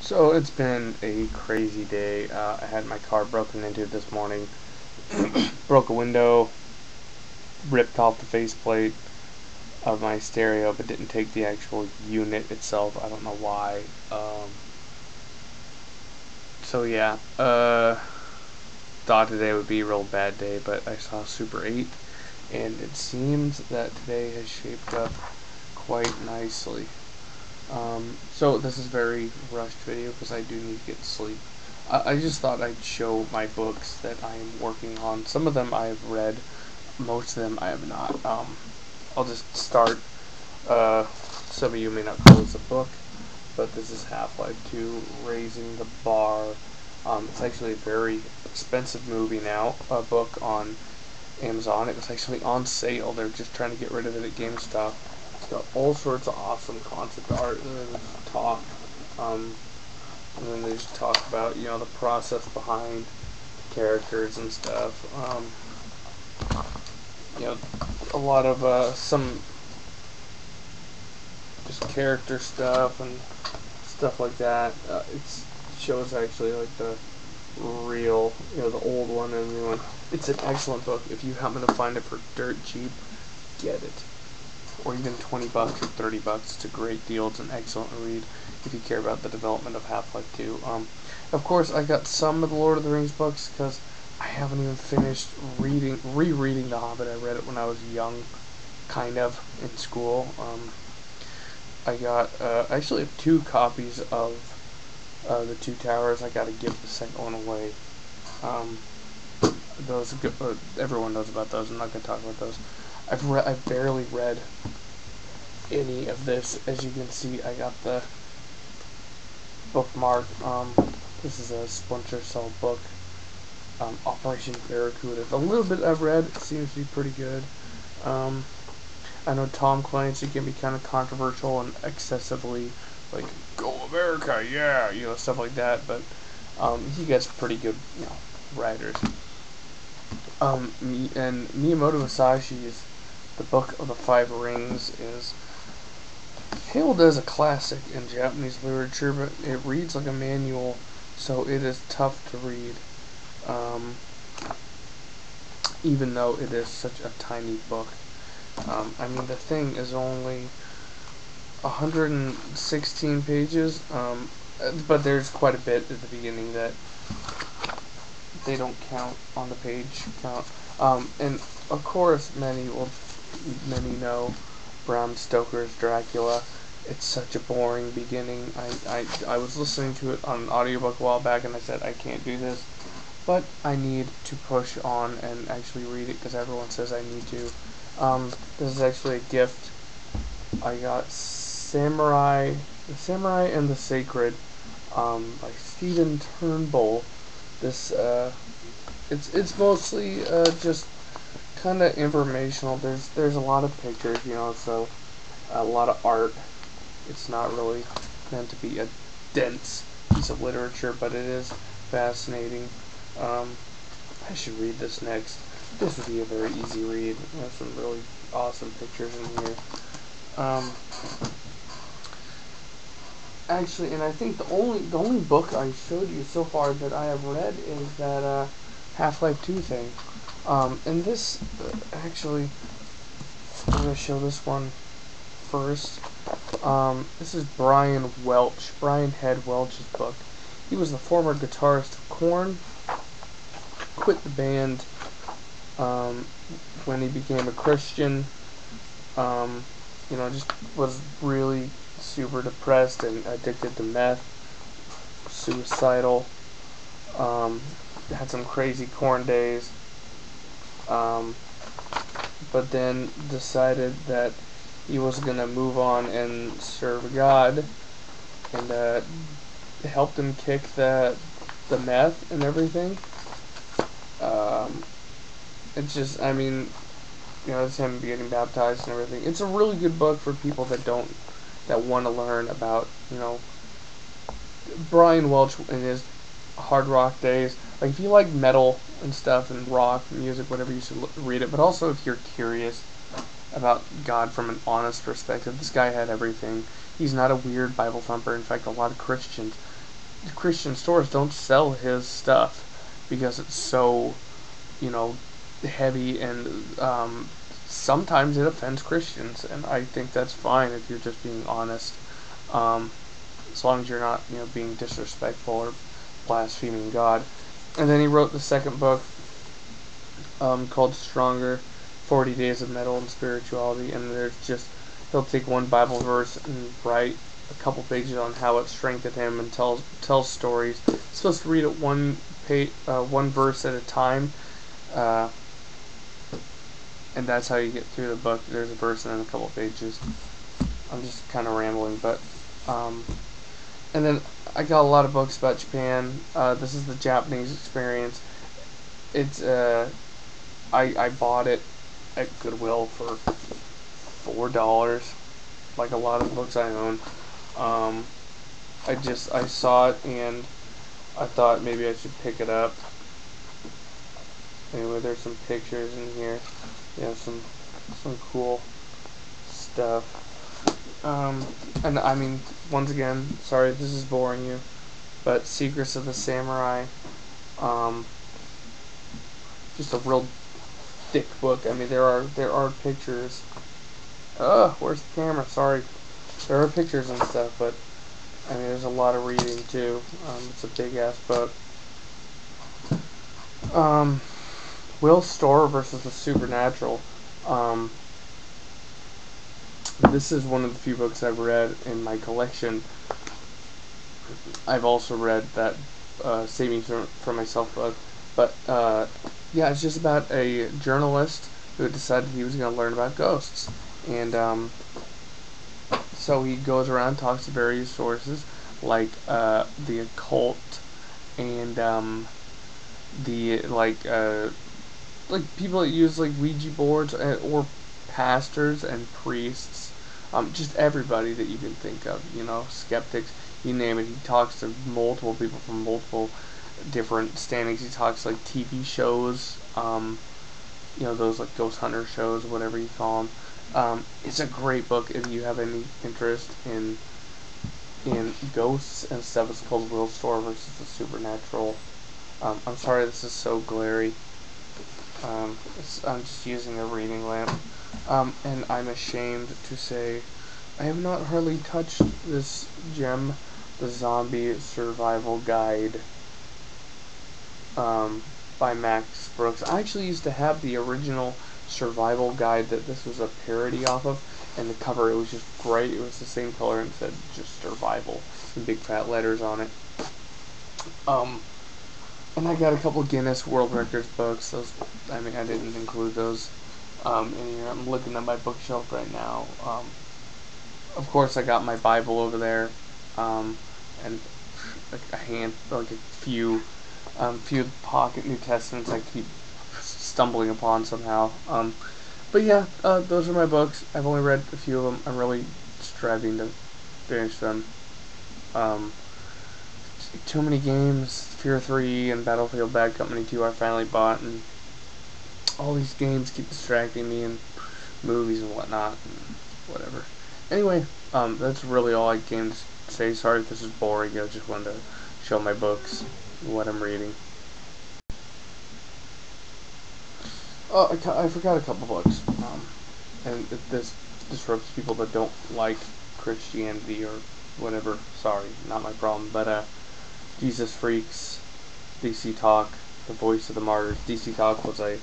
So it's been a crazy day. I had my car broken into this morning, broke a window, ripped off the faceplate of my stereo, but didn't take the actual unit itself. I don't know why. So yeah, thought today would be a real bad day, but I saw Super 8, and it seems that today has shaped up quite nicely. So this is a very rushed video because I do need to get sleep. I just thought I'd show my books that I am working on. Some of them I have read, most of them I have not. I'll just start. Some of you may not call this a book, but this is Half-Life 2, Raising the Bar. It's actually a very expensive movie now, a book on Amazon. It was actually on sale. They're just trying to get rid of it at GameStop. It's got all sorts of awesome concept art, and then there's talk, and then they just talk about, the process behind characters and stuff. A lot of, some just character stuff and stuff like that. It shows actually like the real, the old one and the new one. It's an excellent book. If you happen to find it for dirt cheap, get it. Or even $20 or $30. It's a great deal. It's an excellent read if you care about the development of Half-Life 2. Of course, I got some of the Lord of the Rings books because I haven't even finished rereading The Hobbit. I read it when I was young, kind of, in school. I got, I actually have 2 copies of The Two Towers. I gotta give the second one away. Those, everyone knows about those. I'm not gonna talk about those. I've barely read any of this. As you can see, I got the bookmark. This is a Splinter Cell book. Operation Barracuda. The little bit I've read, it seems to be pretty good. I know Tom Clancy can be kind of controversial and excessively, like, go America, yeah, stuff like that, but he gets pretty good, writers. And Miyamoto Musashi's The Book of the Five Rings is hailed as a classic in Japanese literature, but it reads like a manual, so it is tough to read, even though it is such a tiny book. The thing is only 116 pages, but there's quite a bit at the beginning that they don't count on the page count. And of course, many know Bram Stoker's Dracula. It's such a boring beginning. I was listening to it on an audiobook a while back, and I said, I can't do this. But I need to push on and actually read it, because everyone says I need to. This is actually a gift. I got The Samurai and the Sacred, by Stephen Turnbull. This, it's mostly, just kind of informational. There's a lot of pictures, so a lot of art. It's not really meant to be a dense piece of literature, but it is fascinating. I should read this next. This would be a very easy read. There's some really awesome pictures in here. Actually, and I think the only book I showed you so far that I have read is that Half-Life 2 thing. And this, actually, I'm going to show this one first. This is Brian Head Welch's book. He was the former guitarist of Korn, quit the band when he became a Christian, just was really super depressed and addicted to meth, suicidal, had some crazy Korn days, but then decided that he was going to move on and serve God, and helped him kick the meth and everything. It's just, it's him getting baptized and everything. It's a really good book for people that want to learn about, Brian Welch in his hard rock days. Like, if you like metal and stuff and rock music, whatever, you should read it. But also, if you're curious about God from an honest perspective, this guy had everything. He's not a weird Bible thumper. In fact, a lot of Christians Christian stores don't sell his stuff because it's so, you know, heavy, and sometimes it offends Christians, and I think that's fine if you're just being honest. Um, as long as you're not, being disrespectful or blaspheming God. And then he wrote the second book, called Stronger, 40 Days of Metal and Spirituality, and he'll take one Bible verse and write a couple pages on how it strengthened him, and tells stories. You're supposed to read it one verse at a time, uh, and that's how you get through the book. There's a verse and then a couple pages. I'm just kind of rambling, but and then I got a lot of books about Japan. This is the Japanese experience. It's I bought it at Goodwill for $4, like a lot of the books I own. I saw it and I thought maybe I should pick it up. Anyway, there's some pictures in here. Some cool stuff. And I mean, once again, sorry if this is boring you, but Secrets of the Samurai, just a real thick book. I mean, there are pictures. Where's the camera? Sorry. There are pictures and stuff, but I mean, there's a lot of reading too. It's a big ass book. Will Storr versus the Supernatural. This is one of the few books I've read in my collection. I've also read that Saving for Myself book, but yeah, it's just about a journalist who decided he was going to learn about ghosts, and so he goes around, talks to various sources like the occult and the like people that use like Ouija boards, or pastors and priests, just everybody that you can think of, skeptics, you name it. He talks to multiple people from multiple different standings. He talks like TV shows, those like ghost hunter shows, whatever you call them. It's a great book if you have any interest in ghosts and stuff. It's called Will Storr versus the Supernatural. I'm sorry this is so glary. I'm just using a reading lamp. And I'm ashamed to say I have not hardly touched this gem, the Zombie Survival Guide, by Max Brooks. I actually used to have the original survival guide that this was a parody off of, and the cover, it was just great. It was the same color and said just survival in big fat letters on it. And I got a couple Guinness World Records books. I didn't include those in here. I'm looking at my bookshelf right now. Of course, I got my Bible over there, and a few pocket New Testaments I keep stumbling upon somehow. But yeah, those are my books. I've only read a few of them. I'm really striving to finish them. Too many games. Fear 3 and Battlefield Bad Company 2 I finally bought, and all these games keep distracting me, and movies and whatnot, and whatever. Anyway, that's really all I came to say. Sorry if this is boring. I just wanted to show my books and what I'm reading. Oh, I forgot a couple books. And if this disrupts people that don't like Christianity or whatever, sorry, not my problem. But Jesus Freaks, DC Talk, The Voice of the Martyrs. DC Talk was a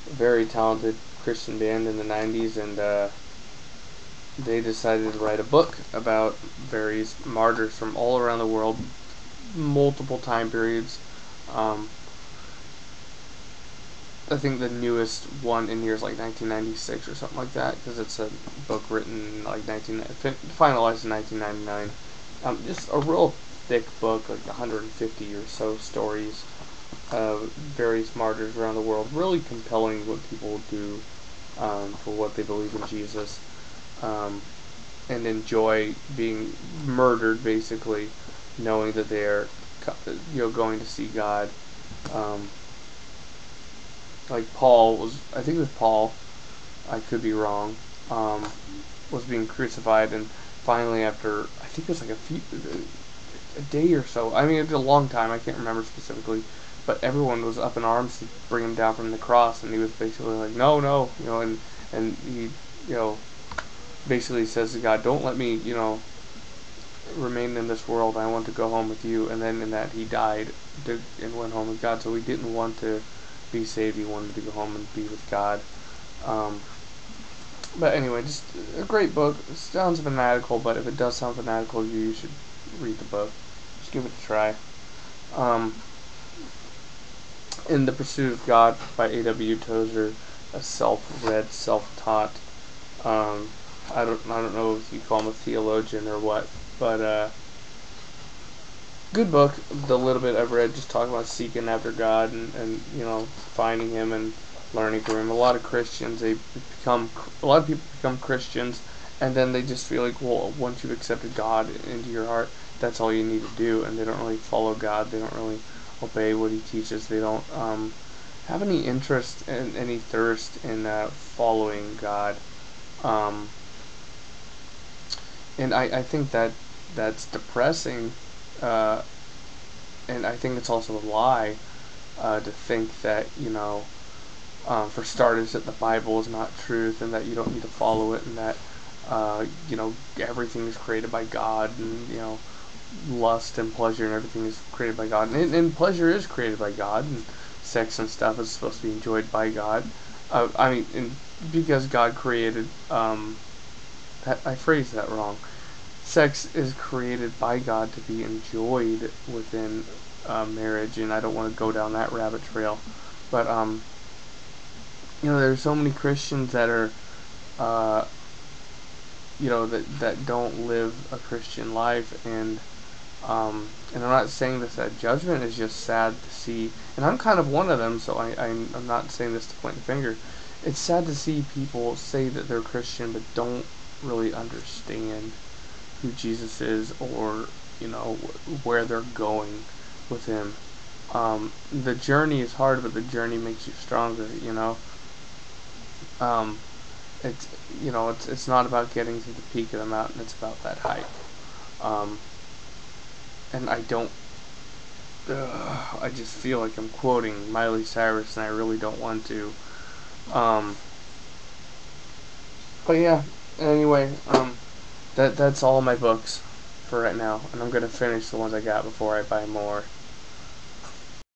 very talented Christian band in the 90s, and they decided to write a book about various martyrs from all around the world, multiple time periods. I think the newest one in here is like 1996 or something like that, because it's a book written like finalized in 1999. Just a real thick book, like 150 or so stories of various martyrs around the world. Really compelling what people do for what they believe in Jesus, and enjoy being murdered, basically, knowing that they are, going to see God. Like Paul was, I think it was Paul, I could be wrong, was being crucified, and finally after, I think it was like a day or so. I mean, it's a long time. I can't remember specifically, but everyone was up in arms to bring him down from the cross, and he was basically like, no, no, and he, you know, basically says to God, don't let me, remain in this world. I want to go home with you. And then in that he died and went home with God. So he didn't want to be saved. He wanted to go home and be with God. Um, but anyway, just a great book. It sounds fanatical, but if it does sound fanatical, you should read the book. Just give it a try. Um, in the Pursuit of God by A.W. Tozer, a self-read, self-taught. I don't know if you call him a theologian or what, but good book. The little bit I've read, just talking about seeking after God and finding Him and learning from Him. A lot of people become Christians, and then they just feel like, well, once you've accepted God into your heart, that's all you need to do, and they don't really follow God. They don't really obey what He teaches. They don't have any interest and any thirst in following God. And I think that's depressing, and I think it's also a lie to think that, for starters, that the Bible is not truth and that you don't need to follow it, and that, everything is created by God, and, lust and pleasure and everything is created by God. And pleasure is created by God, and sex and stuff is supposed to be enjoyed by God. Because God created, I phrased that wrong. Sex is created by God to be enjoyed within marriage, and I don't want to go down that rabbit trail. But there's so many Christians that are, that don't live a Christian life, and I'm not saying this that judgment is just sad to see, and I'm kind of one of them, so I'm not saying this to point the finger. It's sad to see people say that they're Christian but don't really understand who Jesus is, or where they're going with Him. The journey is hard, but the journey makes you stronger. It's not about getting to the peak of the mountain. It's about that hike. And I don't. I just feel like I'm quoting Miley Cyrus, and I really don't want to. But yeah. Anyway, that's all my books for right now, and I'm gonna finish the ones I got before I buy more.